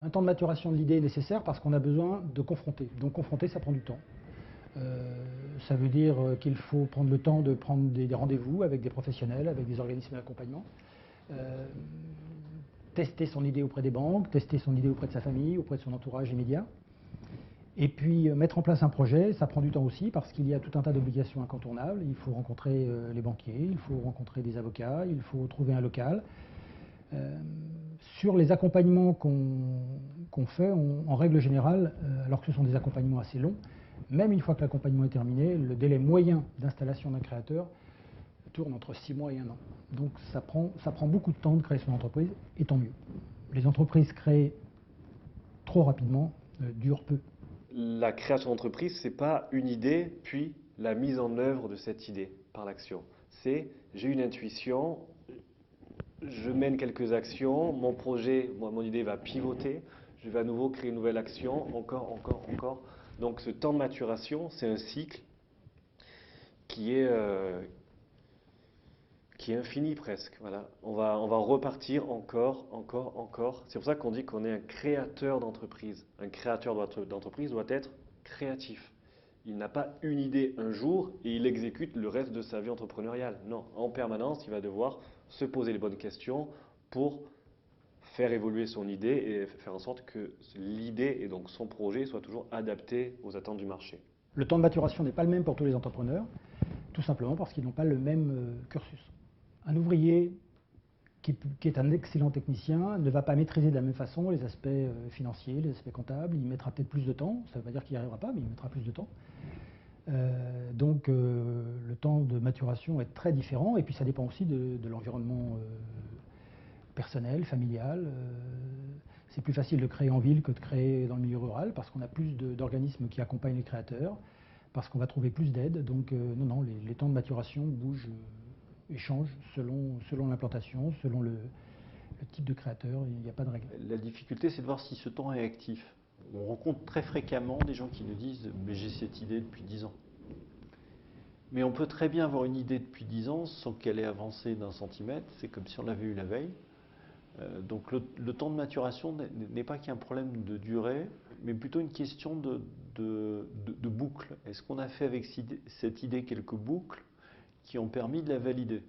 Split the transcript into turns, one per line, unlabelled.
Un temps de maturation de l'idée est nécessaire parce qu'on a besoin de confronter. Donc confronter, ça prend du temps. Ça veut dire qu'il faut prendre le temps de prendre des rendez-vous avec des professionnels, avec des organismes d'accompagnement, tester son idée auprès des banques, tester son idée auprès de sa famille, auprès de son entourage immédiat. Et puis mettre en place un projet, ça prend du temps aussi parce qu'il y a tout un tas d'obligations incontournables. Il faut rencontrer les banquiers, il faut rencontrer des avocats, il faut trouver un local. Sur les accompagnements qu'on fait, en règle générale, alors que ce sont des accompagnements assez longs, même une fois que l'accompagnement est terminé, le délai moyen d'installation d'un créateur tourne entre 6 mois et 1 an. Donc ça prend beaucoup de temps de créer son entreprise, et tant mieux. Les entreprises créées trop rapidement durent peu.
La création d'entreprise, ce n'est pas une idée, puis la mise en œuvre de cette idée par l'action. C'est, j'ai une intuition, je mène quelques actions, mon projet, mon idée va pivoter, je vais à nouveau créer une nouvelle action, encore, encore, encore. Donc ce temps de maturation, c'est un cycle qui est, qui est infini presque. Voilà. On va repartir encore, encore, encore. C'est pour ça qu'on dit qu'on est un créateur d'entreprise. Un créateur d'entreprise doit être créatif. Il n'a pas une idée un jour et il exécute le reste de sa vie entrepreneuriale. Non, en permanence, il va devoir se poser les bonnes questions pour faire évoluer son idée et faire en sorte que l'idée et donc son projet soient toujours adaptés aux attentes du marché.
Le temps de maturation n'est pas le même pour tous les entrepreneurs, tout simplement parce qu'ils n'ont pas le même cursus. Un ouvrier qui est un excellent technicien ne va pas maîtriser de la même façon les aspects financiers, les aspects comptables. Il mettra peut-être plus de temps. Ça ne veut pas dire qu'il n'y arrivera pas, mais il mettra plus de temps. Donc le temps de maturation est très différent. Et puis ça dépend aussi de l'environnement personnel, familial. C'est plus facile de créer en ville que de créer dans le milieu rural parce qu'on a plus d'organismes qui accompagnent les créateurs, parce qu'on va trouver plus d'aide. Donc non, les temps de maturation bougent et changent selon l'implantation, selon le type de créateur. Il n'y a pas de règle.
La difficulté, c'est de voir si ce temps est actif. On rencontre très fréquemment des gens qui nous disent « mais j'ai cette idée depuis 10 ans ». Mais on peut très bien avoir une idée depuis 10 ans sans qu'elle ait avancé d'un centimètre. C'est comme si on l'avait eu la veille. Donc le temps de maturation n'est pas qu'un problème de durée, mais plutôt une question de boucle. Est-ce qu'on a fait avec cette idée quelques boucles qui ont permis de la valider ?